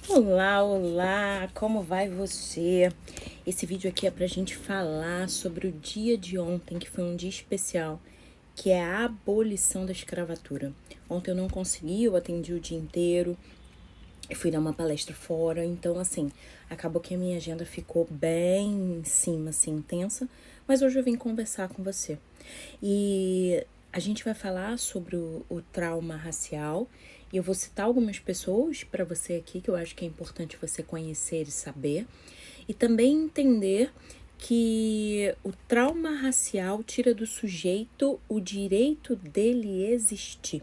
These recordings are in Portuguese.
Olá, olá, como vai você? Esse vídeo aqui é pra gente falar sobre o dia de ontem, que foi um dia especial, que é a abolição da escravatura. Ontem eu não consegui, eu atendi o dia inteiro, eu fui dar uma palestra fora, então assim, acabou que a minha agenda ficou bem em cima, assim, intensa, mas hoje eu vim conversar com você. E a gente vai falar sobre o trauma racial e eu vou citar algumas pessoas para você aqui que eu acho que é importante você conhecer e saber. E também entender que o trauma racial tira do sujeito o direito dele existir.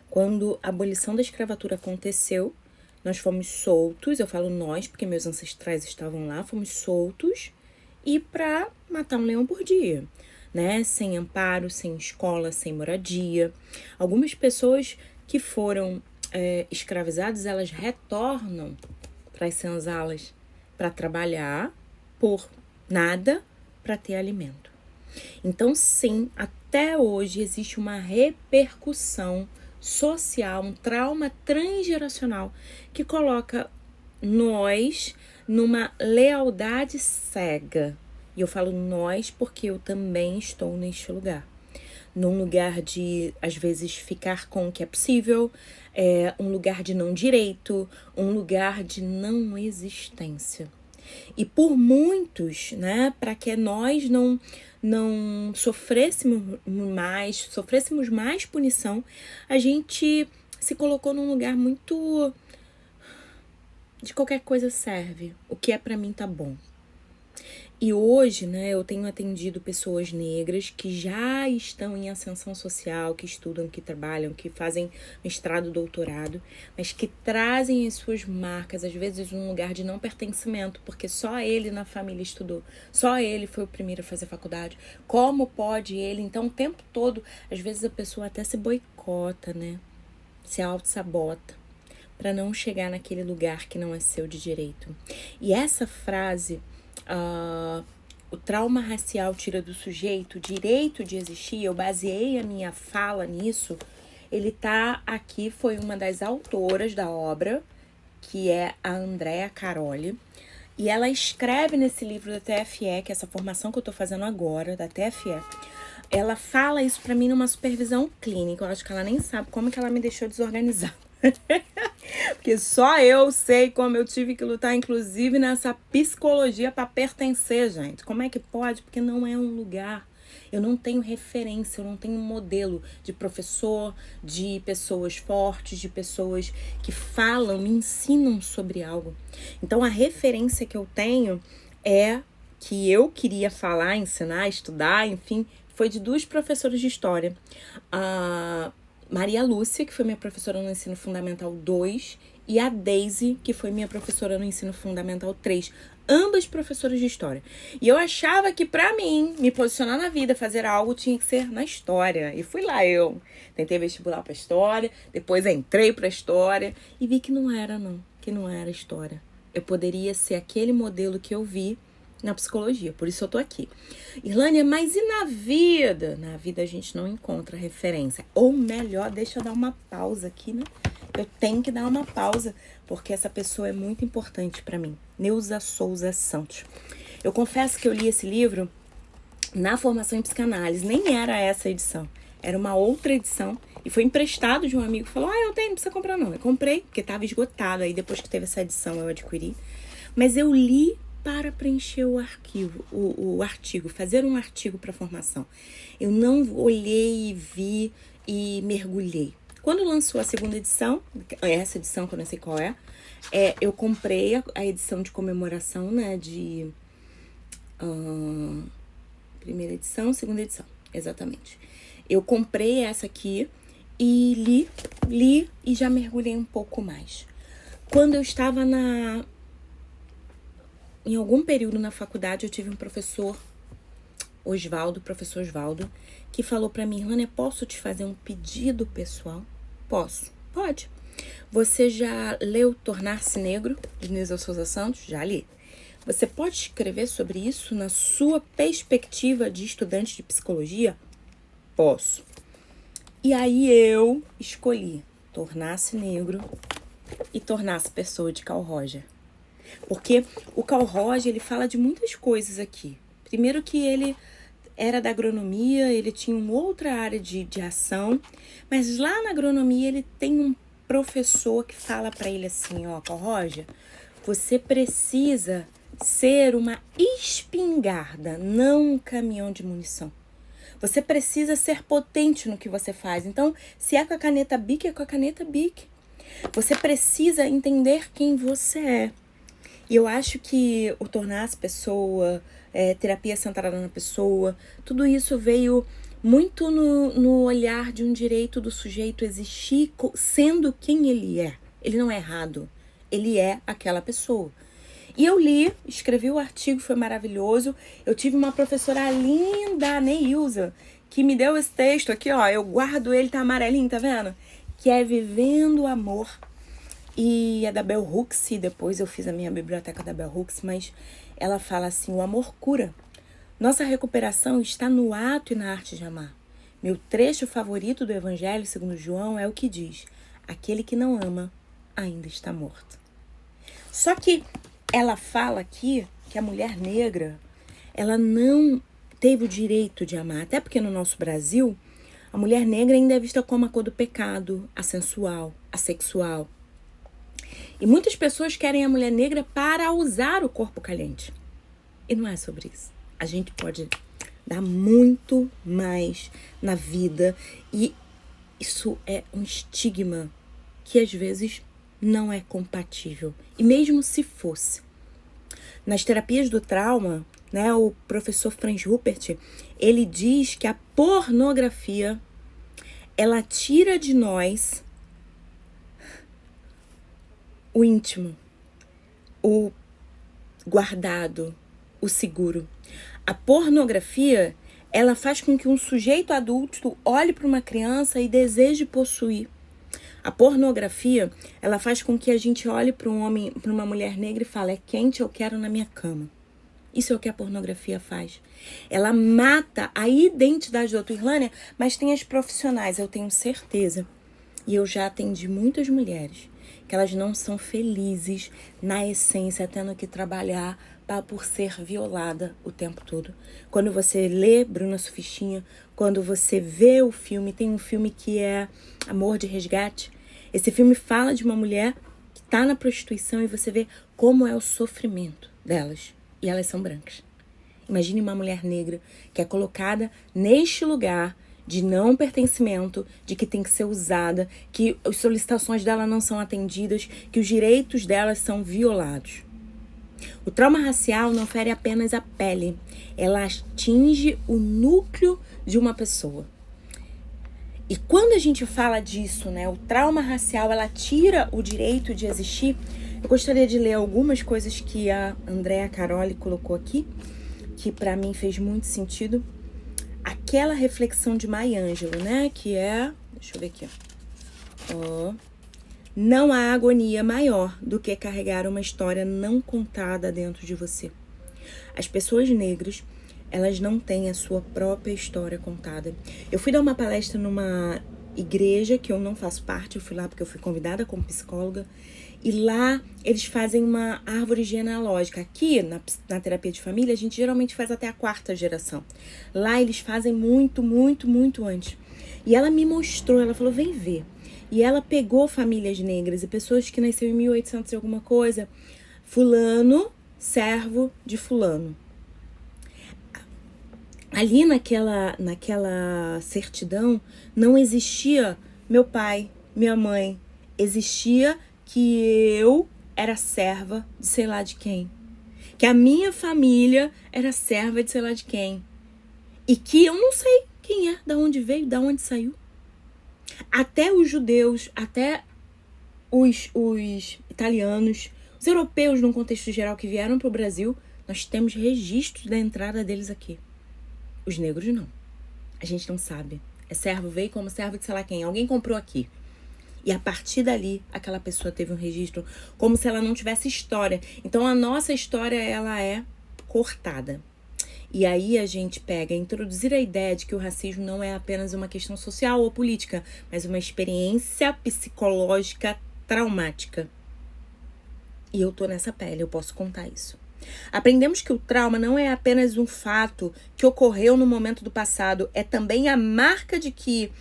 Quando a abolição da escravatura aconteceu, nós fomos soltos, eu falo nós porque meus ancestrais estavam lá, fomos soltos e para matar um leão por dia, né? Sem amparo, sem escola, sem moradia. Algumas pessoas que foram escravizadas, elas retornam para as senzalas para trabalhar por nada, para ter alimento. Então, sim, até hoje existe uma repercussão social, um trauma transgeracional que coloca nós numa lealdade cega. E eu falo nós porque eu também estou neste lugar. Num lugar de, às vezes, ficar com o que é possível, um lugar de não direito, um lugar de não existência. E por muitos, né, para que nós não sofrêssemos mais punição, a gente se colocou num lugar muito de qualquer coisa serve, o que é para mim tá bom. E hoje, né, eu tenho atendido pessoas negras que já estão em ascensão social, que estudam, que trabalham, que fazem mestrado, doutorado, mas que trazem as suas marcas, às vezes num lugar de não pertencimento, porque só ele na família estudou, só ele foi o primeiro a fazer faculdade. Como pode ele? Então, o tempo todo, às vezes a pessoa até se boicota, né? Se auto-sabota para não chegar naquele lugar que não é seu de direito. E essa frase... o trauma racial tira do sujeito o direito de existir, eu baseei a minha fala nisso. Ele tá aqui, foi uma das autoras da obra, que é a Andrea Caroli, e ela escreve nesse livro da TFE, que é essa formação que eu tô fazendo agora, da TFE, ela fala isso pra mim numa supervisão clínica. Eu acho que ela nem sabe como que ela me deixou desorganizada. Porque só eu sei como eu tive que lutar, inclusive nessa psicologia para pertencer, gente. Como é que pode? Porque não é um lugar. Eu não tenho referência, eu não tenho modelo de professor, de pessoas fortes, de pessoas que falam, me ensinam sobre algo. Então a referência que eu tenho é que eu queria falar, ensinar, estudar, enfim, foi de duas professoras de história. A Maria Lúcia, que foi minha professora no Ensino Fundamental 2, e a Daisy, que foi minha professora no Ensino Fundamental 3. Ambas professoras de história. E eu achava que pra mim, me posicionar na vida, fazer algo, tinha que ser na história. E fui lá eu. Tentei vestibular pra história, depois entrei pra história e vi que não era não, que não era história. Eu poderia ser aquele modelo que eu vi na psicologia, por isso eu tô aqui. Irlânia, mas e na vida? Na vida a gente não encontra referência. Ou melhor, deixa eu dar uma pausa aqui, né? Eu tenho que dar uma pausa, porque essa pessoa é muito importante pra mim. Neuza Souza Santos. Eu confesso que eu li esse livro na formação em psicanálise, nem era essa edição. Era uma outra edição e foi emprestado de um amigo que falou, eu tenho, não precisa comprar não. Eu comprei, porque estava esgotado, aí depois que teve essa edição eu adquiri. Mas eu li para preencher o arquivo, o artigo, fazer um artigo para formação. Eu não olhei e vi e mergulhei. Quando lançou a segunda edição, essa edição que eu não sei qual eu comprei a edição de comemoração, né, de primeira edição, segunda edição, exatamente. Eu comprei essa aqui e li e já mergulhei um pouco mais. Quando eu estava em algum período na faculdade, eu tive um professor Osvaldo, que falou pra mim, Irlânia, posso te fazer um pedido pessoal? Posso. Pode. Você já leu Tornar-se Negro, de Neuza Souza Santos? Já li. Você pode escrever sobre isso na sua perspectiva de estudante de psicologia? Posso. E aí eu escolhi Tornar-se Negro, e tornar-se pessoa de Carl Roger. Porque o Carl Roger, ele fala de muitas coisas aqui. Primeiro que ele era da agronomia, ele tinha uma outra área de ação, mas lá na agronomia ele tem um professor que fala para ele assim, ó, Carl Roger, você precisa ser uma espingarda, não um caminhão de munição. Você precisa ser potente no que você faz. Então, se é com a caneta Bic, é com a caneta Bic. Você precisa entender quem você é. E eu acho que o tornar-se pessoa, terapia centrada na pessoa, tudo isso veio muito no olhar de um direito do sujeito existir sendo quem ele é. Ele não é errado, ele é aquela pessoa. E eu li, escrevi o artigo, foi maravilhoso. Eu tive uma professora linda, Neilza, que me deu esse texto aqui, ó. Eu guardo ele, tá amarelinho, tá vendo? Que é Vivendo o Amor. E é da Bell Hooks, depois eu fiz a minha biblioteca da Bell Hooks, mas ela fala assim, o amor cura. Nossa recuperação está no ato e na arte de amar. Meu trecho favorito do Evangelho segundo João é o que diz, aquele que não ama ainda está morto. Só que ela fala aqui que a mulher negra, ela não teve o direito de amar, até porque no nosso Brasil, a mulher negra ainda é vista como a cor do pecado, a sensual, a sexual. E muitas pessoas querem a mulher negra para usar o corpo caliente. E não é sobre isso. A gente pode dar muito mais na vida. E isso é um estigma que às vezes não é compatível. E mesmo se fosse. Nas terapias do trauma, né, o professor Franz Ruppert, ele diz que a pornografia, ela tira de nós o íntimo, o guardado, o seguro. A pornografia, ela faz com que um sujeito adulto olhe para uma criança e deseje possuir. A pornografia, ela faz com que a gente olhe para um homem, para uma mulher negra e fale, é quente, eu quero na minha cama. Isso é o que a pornografia faz. Ela mata a identidade da Irlânia, mas tem as profissionais, eu tenho certeza. E eu já atendi muitas mulheres que elas não são felizes na essência, tendo que trabalhar por ser violada o tempo todo. Quando você lê Bruna Surfistinha, quando você vê o filme, tem um filme que é Amor de Resgate. Esse filme fala de uma mulher que está na prostituição e você vê como é o sofrimento delas. E elas são brancas. Imagine uma mulher negra que é colocada neste lugar de não pertencimento, de que tem que ser usada, que as solicitações dela não são atendidas, que os direitos delas são violados. O trauma racial não fere apenas a pele, ela atinge o núcleo de uma pessoa. E quando a gente fala disso, né, o trauma racial, ela tira o direito de existir, eu gostaria de ler algumas coisas que a Andrea Caroli colocou aqui, que para mim fez muito sentido. Aquela reflexão de Maya Angelou, né? Que é... Deixa eu ver aqui, ó. Não há agonia maior do que carregar uma história não contada dentro de você. As pessoas negras, elas não têm a sua própria história contada. Eu fui dar uma palestra numa igreja que eu não faço parte. Eu fui lá porque eu fui convidada como psicóloga. E lá eles fazem uma árvore genealógica. Aqui, na terapia de família, a gente geralmente faz até a 4ª geração. Lá eles fazem muito, muito, muito antes. E ela me mostrou, ela falou, vem ver. E ela pegou famílias negras e pessoas que nasceram em 1800 e alguma coisa. Fulano, servo de fulano. Ali naquela certidão não existia meu pai, minha mãe. Existia que eu era serva de sei lá de quem. Que a minha família era serva de sei lá de quem. E que eu não sei quem é, da onde veio, da onde saiu. Até os judeus, até os italianos, os europeus, num contexto geral, que vieram para o Brasil, nós temos registros da entrada deles aqui. Os negros não. A gente não sabe. É servo, veio como servo de sei lá quem. Alguém comprou aqui. E a partir dali, aquela pessoa teve um registro como se ela não tivesse história. Então, a nossa história, ela é cortada. E aí a gente pega introduzir a ideia de que o racismo não é apenas uma questão social ou política, mas uma experiência psicológica traumática. E eu tô nessa pele, eu posso contar isso. Aprendemos que o trauma não é apenas um fato que ocorreu no momento do passado, é também a marca de que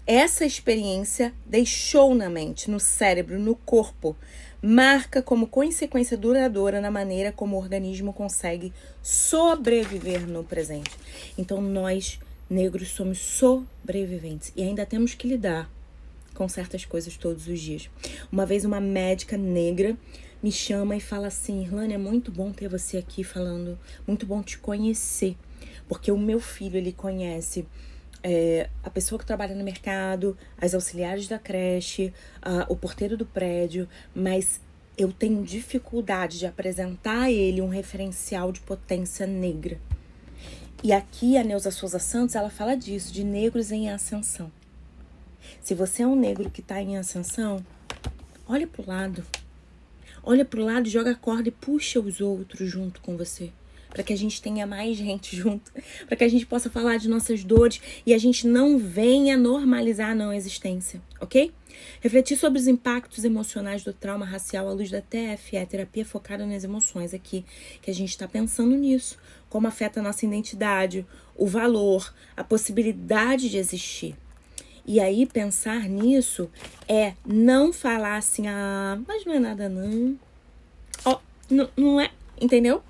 essa experiência deixou na mente, no cérebro, no corpo, marca como consequência duradoura na maneira como o organismo consegue sobreviver no presente. Então nós, negros, somos sobreviventes e ainda temos que lidar com certas coisas todos os dias. Uma vez uma médica negra me chama e fala assim: Irlane, é muito bom ter você aqui falando, muito bom te conhecer, porque o meu filho, ele conhece a pessoa que trabalha no mercado, as auxiliares da creche, o porteiro do prédio, mas eu tenho dificuldade de apresentar a ele um referencial de potência negra. E aqui a Neuza Souza Santos, ela fala disso, de negros em ascensão. Se você é um negro que está em ascensão, olha pro lado. Olha pro lado, joga a corda e puxa os outros junto com você. Para que a gente tenha mais gente junto. Para que a gente possa falar de nossas dores e a gente não venha normalizar a não existência, ok? Refletir sobre os impactos emocionais do trauma racial à luz da TFE, terapia focada nas emoções aqui, que a gente está pensando nisso. Como afeta a nossa identidade, o valor, a possibilidade de existir. E aí, pensar nisso é não falar assim, mas não é nada não. Não é, entendeu?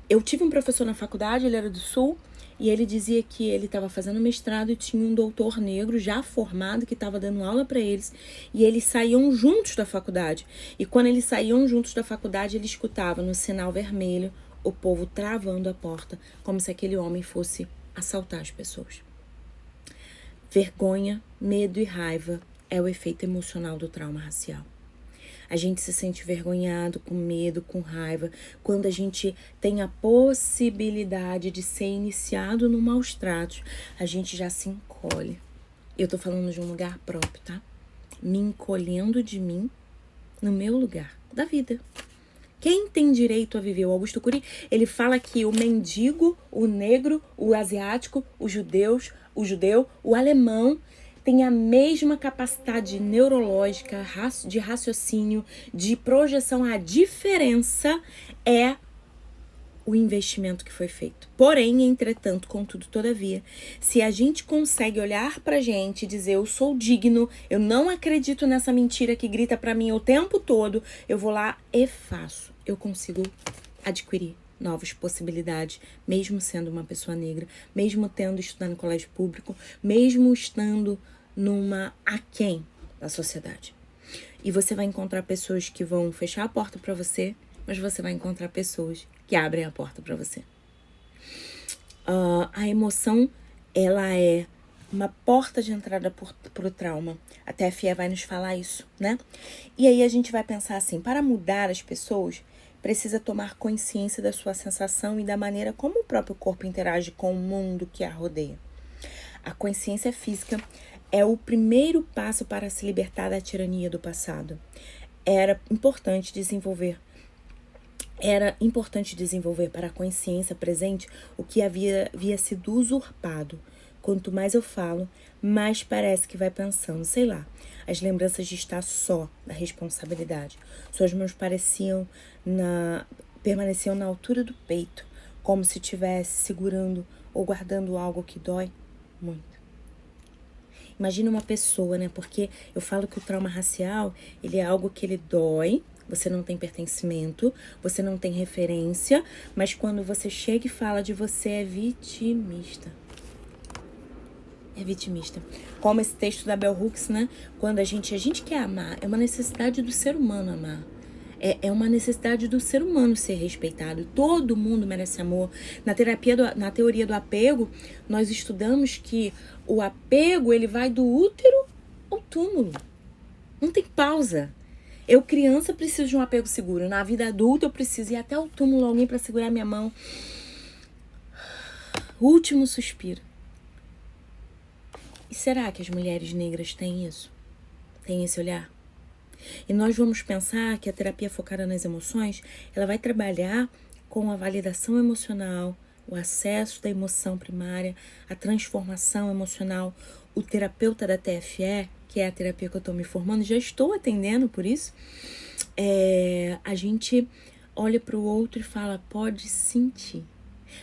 Eu tive um professor na faculdade, ele era do Sul, e ele dizia que ele estava fazendo mestrado e tinha um doutor negro já formado que estava dando aula para eles, e eles saíam juntos da faculdade. E quando eles saíam juntos da faculdade, ele escutava no sinal vermelho o povo travando a porta, como se aquele homem fosse assaltar as pessoas. Vergonha, medo e raiva é o efeito emocional do trauma racial. A gente se sente envergonhado, com medo, com raiva, quando a gente tem a possibilidade de ser iniciado no maus tratos, a gente já se encolhe. Eu tô falando de um lugar próprio, tá? Me encolhendo de mim no meu lugar da vida. Quem tem direito a viver? O Augusto Cury, ele fala que o mendigo, o negro, o asiático, o judeu, o alemão tem a mesma capacidade neurológica, de raciocínio, de projeção. A diferença é o investimento que foi feito. Porém, entretanto, contudo, todavia, se a gente consegue olhar pra gente e dizer eu sou digno, eu não acredito nessa mentira que grita pra mim o tempo todo, eu vou lá e faço. Eu consigo adquirir novas possibilidades, mesmo sendo uma pessoa negra, mesmo tendo estudado no colégio público, mesmo estando numa aquém da sociedade. E você vai encontrar pessoas que vão fechar a porta para você, mas você vai encontrar pessoas que abrem a porta para você. A emoção, ela é uma porta de entrada para o trauma. A TFE vai nos falar isso, né? E aí a gente vai pensar assim, para mudar as pessoas, precisa tomar consciência da sua sensação e da maneira como o próprio corpo interage com o mundo que a rodeia. A consciência física é o primeiro passo para se libertar da tirania do passado. Era importante desenvolver para a consciência presente o que havia sido usurpado. Quanto mais eu falo, mais parece que vai pensando, sei lá, as lembranças de estar só da responsabilidade. Suas mãos permaneciam na altura do peito, como se estivesse segurando ou guardando algo que dói muito. Imagina uma pessoa, né? Porque eu falo que o trauma racial, ele é algo que ele dói, você não tem pertencimento, você não tem referência, mas quando você chega e fala de você, é vitimista. É vitimista. Como esse texto da Bell Hooks, né? Quando a gente quer amar, é uma necessidade do ser humano amar. É uma necessidade do ser humano ser respeitado. Todo mundo merece amor. Na teoria do apego, nós estudamos que o apego, ele vai do útero ao túmulo. Não tem pausa. Eu, criança, preciso de um apego seguro. Na vida adulta, eu preciso ir até o túmulo, alguém para segurar minha mão. Último suspiro. E será que as mulheres negras têm isso? Têm esse olhar? E nós vamos pensar que a terapia focada nas emoções, ela vai trabalhar com a validação emocional, o acesso da emoção primária, a transformação emocional. O terapeuta da TFE, que é a terapia que eu tô me formando, já estou atendendo por isso, a gente olha para o outro e fala, pode sentir.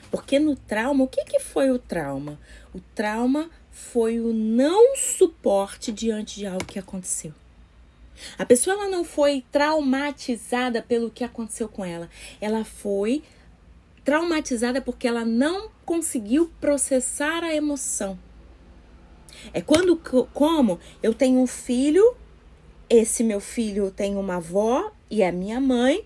Porque no trauma, o que foi o trauma? O trauma foi o não suporte diante de algo que aconteceu. A pessoa ela não foi traumatizada pelo que aconteceu com ela. Ela foi traumatizada porque ela não conseguiu processar a emoção. É como eu tenho um filho, esse meu filho tem uma avó e a minha mãe.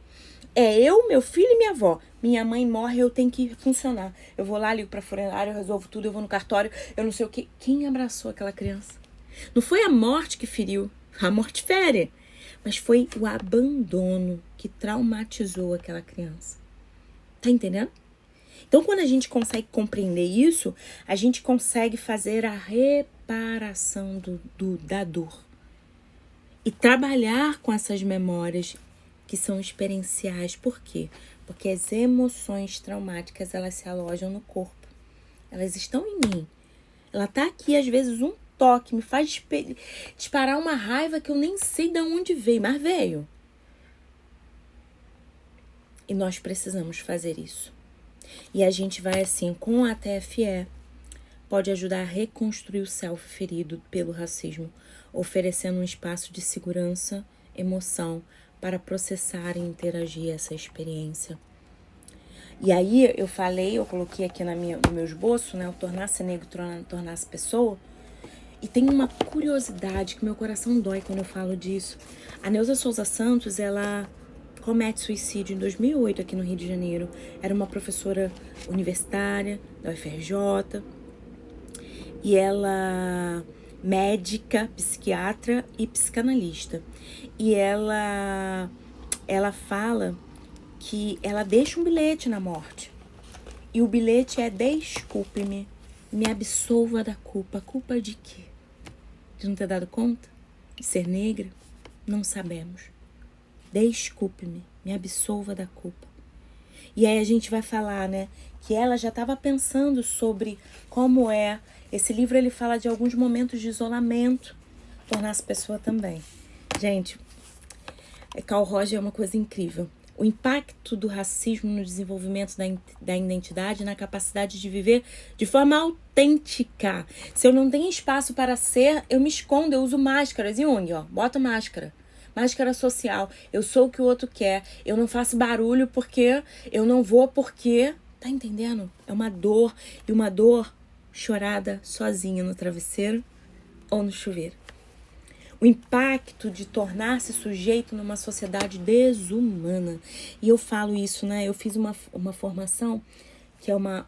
É eu, meu filho e minha avó. Minha mãe morre, eu tenho que funcionar. Eu vou lá, ligo pra funerária, eu resolvo tudo, eu vou no cartório, eu não sei o que. Quem abraçou aquela criança? Não foi a morte que feriu. A morte fere. Mas foi o abandono que traumatizou aquela criança. Tá entendendo? Então, quando a gente consegue compreender isso, a gente consegue fazer a reparação da dor. E trabalhar com essas memórias que são experienciais. Por quê? Porque as emoções traumáticas, elas se alojam no corpo. Elas estão em mim. Ela tá aqui, às vezes, um toque me faz disparar uma raiva que eu nem sei de onde veio, mas veio. E nós precisamos fazer isso. E a gente vai assim, com a TFE, pode ajudar a reconstruir o self ferido pelo racismo, oferecendo um espaço de segurança, emoção, para processar e interagir essa experiência. E aí eu coloquei aqui no meu esboço, né, o tornar-se negro, tornar-se pessoa. E tem uma curiosidade que meu coração dói quando eu falo disso. A Neuza Souza Santos, ela comete suicídio em 2008 aqui no Rio de Janeiro. Era uma professora universitária da UFRJ. E ela médica, psiquiatra e psicanalista. E ela fala que ela deixa um bilhete na morte. E o bilhete é: desculpe-me, me absolva da culpa. Culpa de quê? De não ter dado conta? De ser negra? Não sabemos. Desculpe-me, me absolva da culpa. E aí a gente vai falar, né, que ela já estava pensando sobre como é. Esse livro, ele fala de alguns momentos de isolamento, tornar-se pessoa também. Gente, Carl Rogers é uma coisa incrível. O impacto do racismo no desenvolvimento da identidade, na capacidade de viver de forma autêntica. Se eu não tenho espaço para ser, eu me escondo, eu uso máscaras. E onde, ó? Bota máscara. Máscara social. Eu sou o que o outro quer. Eu não faço barulho porque eu não vou porque... Tá entendendo? É uma dor. E uma dor chorada sozinha no travesseiro ou no chuveiro. O impacto de tornar-se sujeito numa sociedade desumana. E eu falo isso, né? Eu fiz uma formação que é uma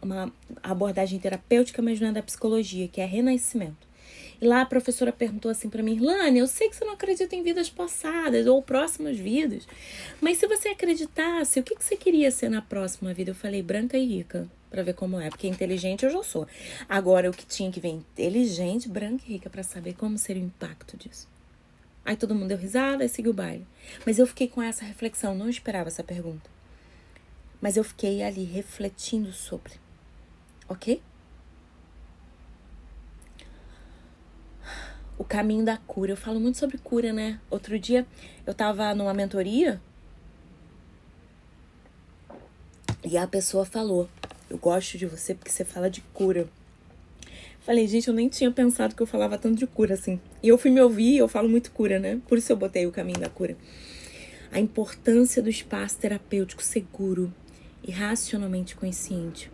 abordagem terapêutica, mas não é da psicologia, que é renascimento. E lá a professora perguntou assim pra mim: Irlane, eu sei que você não acredita em vidas passadas ou próximas vidas, mas se você acreditasse, o que você queria ser na próxima vida? Eu falei: branca e rica, pra ver como é, porque inteligente eu já sou. Agora, o que tinha que ver inteligente, branca e rica, pra saber como seria o impacto disso. Aí todo mundo deu risada e seguiu o baile. Mas eu fiquei com essa reflexão, não esperava essa pergunta. Mas eu fiquei ali refletindo sobre. Ok? O caminho da cura. Eu falo muito sobre cura, né? Outro dia eu tava numa mentoria e a pessoa falou: eu gosto de você porque você fala de cura. Falei, gente, eu nem tinha pensado que eu falava tanto de cura assim. E eu fui me ouvir e eu falo muito cura, né? Por isso eu botei o caminho da cura. A importância do espaço terapêutico seguro e racionalmente consciente.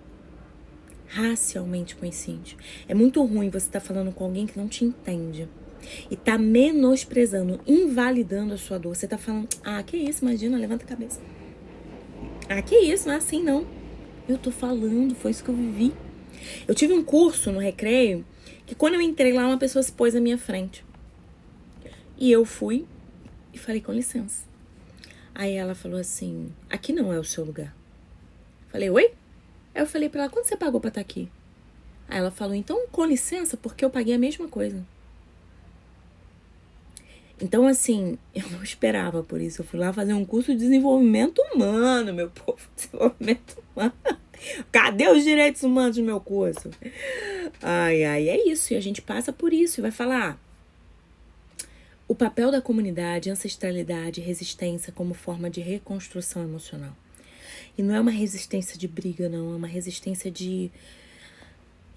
Racialmente consciente. É muito ruim você estar falando com alguém que não te entende. E tá menosprezando, invalidando a sua dor. Você tá falando: ah, que isso, imagina, levanta a cabeça. Ah, que isso, não é assim não. Eu tô falando, foi isso que eu vivi. Eu tive um curso no Recreio que quando eu entrei lá, uma pessoa se pôs à minha frente. E eu fui e falei: com licença. Aí ela falou assim: aqui não é o seu lugar. Falei: oi? Aí eu falei pra ela: quanto você pagou pra estar aqui? Aí ela falou: então, com licença, porque eu paguei a mesma coisa. Então, assim, eu não esperava por isso. Eu fui lá fazer um curso de desenvolvimento humano, meu povo. Desenvolvimento humano. Cadê os direitos humanos do meu curso? Ai, é isso. E a gente passa por isso e vai falar: O papel da comunidade, ancestralidade e resistência como forma de reconstrução emocional. E não é uma resistência de briga, não. É uma resistência de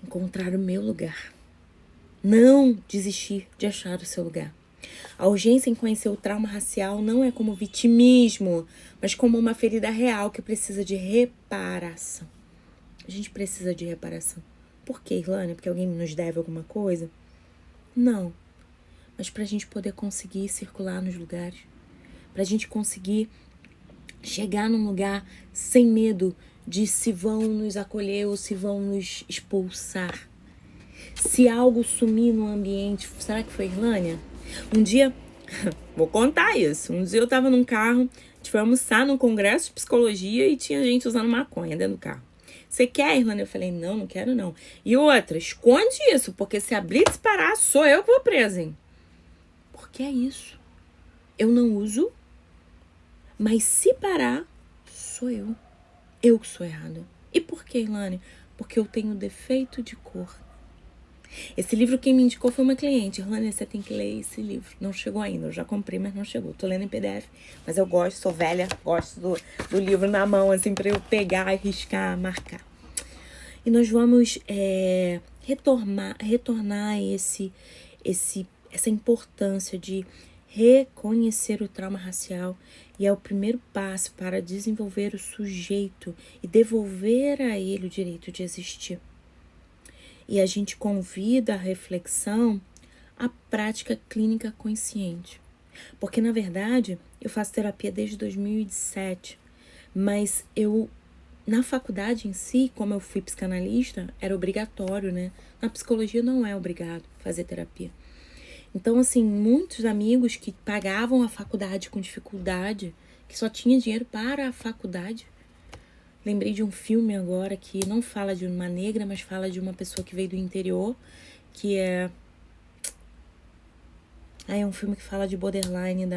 encontrar o meu lugar. Não desistir de achar o seu lugar. A urgência em conhecer o trauma racial não é como vitimismo, mas como uma ferida real que precisa de reparação. A gente precisa de reparação. Por quê, Irlânia? Porque alguém nos deve alguma coisa? Não. Mas pra gente poder conseguir circular nos lugares. Pra gente conseguir chegar num lugar sem medo de se vão nos acolher ou se vão nos expulsar. Se algo sumir no ambiente, será que foi Irlânia? Um dia, vou contar isso, um dia eu tava num carro, a gente foi almoçar num congresso de psicologia e tinha gente usando maconha dentro do carro. Você quer, Irlânia? Eu falei, não quero não. E outra, esconde isso, porque se a Blitz parar, sou eu que vou presa, hein? Porque é isso. Eu não uso, mas se parar, sou eu. Eu que sou errada. E por que, Irlânia? Porque eu tenho defeito de cor. Esse livro quem me indicou foi uma cliente. Irlânia, você tem que ler esse livro. Não chegou ainda, eu já comprei, mas não chegou. Tô lendo em PDF, mas eu gosto, sou velha, gosto do livro na mão, assim, pra eu pegar, riscar, marcar. E nós vamos retornar essa importância de reconhecer o trauma racial, e é o primeiro passo para desenvolver o sujeito e devolver a ele o direito de existir. E a gente convida a reflexão à prática clínica consciente. Porque, na verdade, eu faço terapia desde 2007, mas na faculdade em si, como eu fui psicanalista, era obrigatório, né? Na psicologia não é obrigado fazer terapia. Então, assim, muitos amigos que pagavam a faculdade com dificuldade, que só tinha dinheiro para a faculdade. Lembrei de um filme agora que não fala de uma negra, mas fala de uma pessoa que veio do interior, que é... é um filme que fala de borderline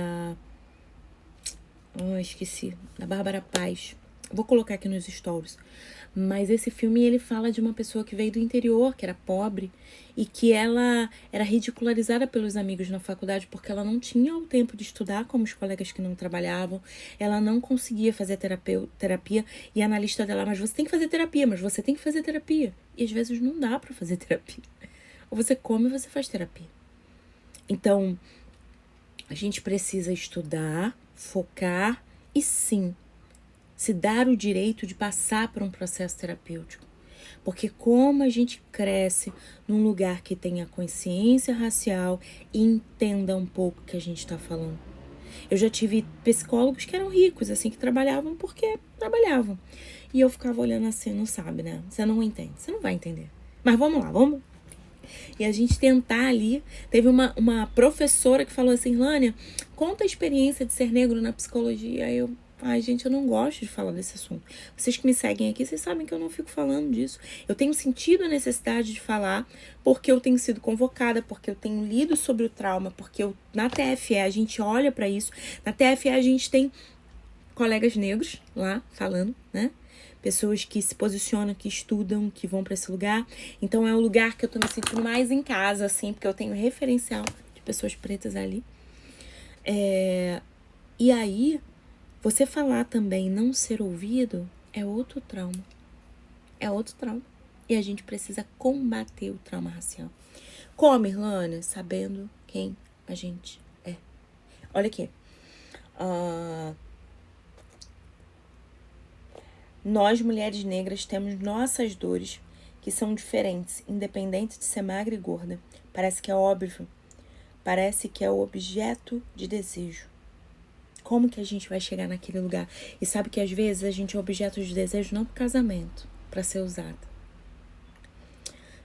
esqueci. Da Bárbara Paz. Vou colocar aqui nos stories. Mas esse filme, ele fala de uma pessoa que veio do interior, que era pobre, e que ela era ridicularizada pelos amigos na faculdade porque ela não tinha o tempo de estudar como os colegas que não trabalhavam, ela não conseguia fazer terapia, e a analista dela, mas você tem que fazer terapia, mas você tem que fazer terapia. E às vezes não dá pra fazer terapia. Ou você come ou você faz terapia. Então, a gente precisa estudar, focar e sim, se dar o direito de passar por um processo terapêutico. Porque como a gente cresce num lugar que tenha consciência racial e entenda um pouco o que a gente está falando. Eu já tive psicólogos que eram ricos, assim, que trabalhavam porque trabalhavam. E eu ficava olhando assim, não sabe, né? Você não entende, você não vai entender. Mas vamos lá, vamos. E a gente tentar ali, teve uma professora que falou assim, Irlânia, conta a experiência de ser negro na psicologia. Aí eu, ai gente, eu não gosto de falar desse assunto. Vocês que me seguem aqui, vocês sabem que eu não fico falando disso. Eu tenho sentido a necessidade de falar porque eu tenho sido convocada, porque eu tenho lido sobre o trauma, porque na TFE a gente olha para isso. Na TFE a gente tem colegas negros lá falando, né? Pessoas que se posicionam, que estudam, que vão para esse lugar. Então é o lugar que eu tô me sentindo mais em casa, assim, porque eu tenho referencial de pessoas pretas ali. E aí, você falar também não ser ouvido é outro trauma. É outro trauma. E a gente precisa combater o trauma racial. Como, Irlânia? Sabendo quem a gente é. Olha aqui. Nós, mulheres negras, temos nossas dores que são diferentes, independente de ser magra e gorda. Parece que é óbvio. Parece que é o objeto de desejo. Como que a gente vai chegar naquele lugar? E sabe que às vezes a gente é objeto de desejo não para casamento, para ser usada.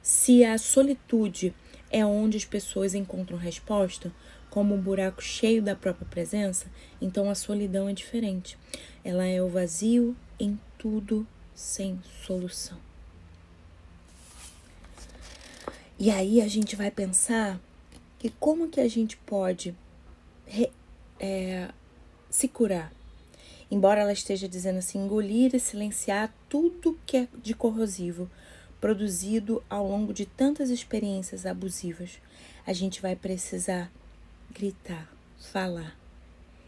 Se a solitude é onde as pessoas encontram resposta, como um buraco cheio da própria presença, então a solidão é diferente. Ela é o vazio em tudo sem solução. E aí a gente vai pensar que como que a gente pode se curar. Embora ela esteja dizendo assim, engolir e silenciar tudo que é de corrosivo, produzido ao longo de tantas experiências abusivas, a gente vai precisar gritar, falar.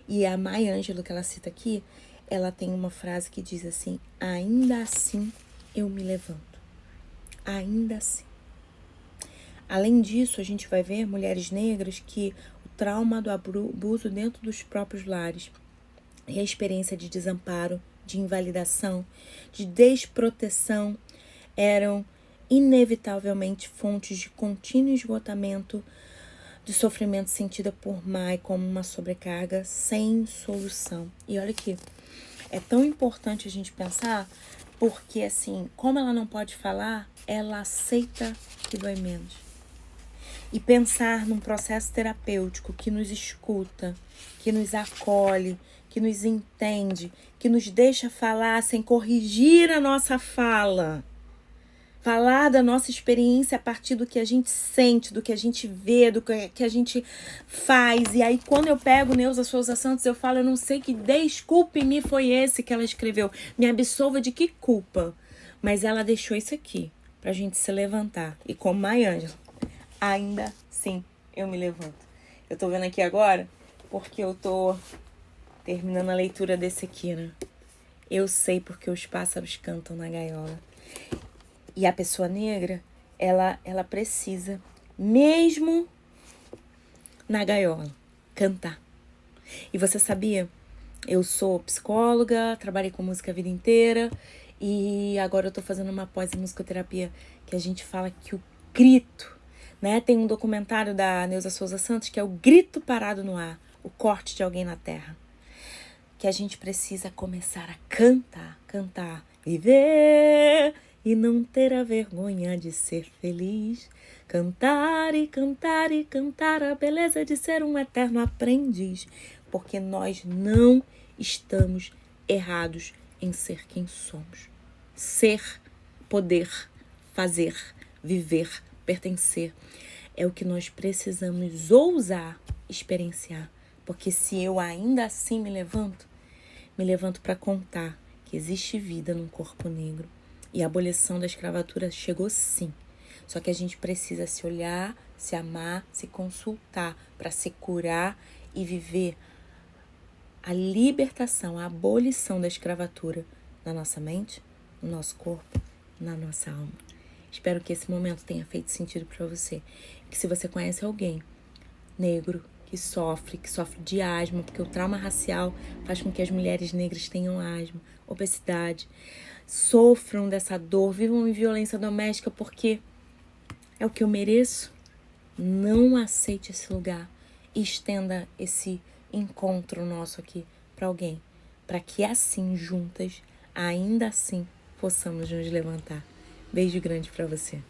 E a Maya Angelou, que ela cita aqui, ela tem uma frase que diz assim: ainda assim eu me levanto. Ainda assim. Além disso, a gente vai ver mulheres negras que o trauma do abuso dentro dos próprios lares e a experiência de desamparo, de invalidação, de desproteção eram inevitavelmente fontes de contínuo esgotamento de sofrimento sentida por Mai como uma sobrecarga sem solução. E olha aqui, é tão importante a gente pensar, porque assim, como ela não pode falar, ela aceita que dói menos. E pensar num processo terapêutico que nos escuta, que nos acolhe, que nos entende, que nos deixa falar sem corrigir a nossa fala. Falar da nossa experiência a partir do que a gente sente, do que a gente vê, do que a gente faz. E aí, quando eu pego Neuza Souza Santos, eu falo, eu não sei que desculpe-me foi esse que ela escreveu. Me absolva de que culpa? Mas ela deixou isso aqui, pra gente se levantar. E como Maya Angelou, ainda sim eu me levanto. Eu tô vendo aqui agora, porque eu tô terminando a leitura desse aqui, né? Eu sei porque os pássaros cantam na gaiola. E a pessoa negra, ela precisa, mesmo na gaiola, cantar. E você sabia? Eu sou psicóloga, trabalhei com música a vida inteira e agora eu tô fazendo uma pós em musicoterapia que a gente fala que o grito, né? Tem um documentário da Neuza Souza Santos que é o grito parado no ar, o corte de alguém na terra. Que a gente precisa começar a cantar, viver e não ter a vergonha de ser feliz. Cantar e cantar e cantar a beleza de ser um eterno aprendiz. Porque nós não estamos errados em ser quem somos. Ser, poder, fazer, viver, pertencer. É o que nós precisamos ousar experienciar. Porque se eu ainda assim me levanto para contar que existe vida num corpo negro. E a abolição da escravatura chegou sim. Só que a gente precisa se olhar, se amar, se consultar para se curar e viver a libertação, a abolição da escravatura na nossa mente, no nosso corpo, na nossa alma. Espero que esse momento tenha feito sentido para você. Que se você conhece alguém negro que sofre de asma, porque o trauma racial faz com que as mulheres negras tenham asma, obesidade, sofram dessa dor, vivam em violência doméstica porque é o que eu mereço. Não aceite esse lugar e estenda esse encontro nosso aqui para alguém, para que assim, juntas, ainda assim, possamos nos levantar. Beijo grande para você.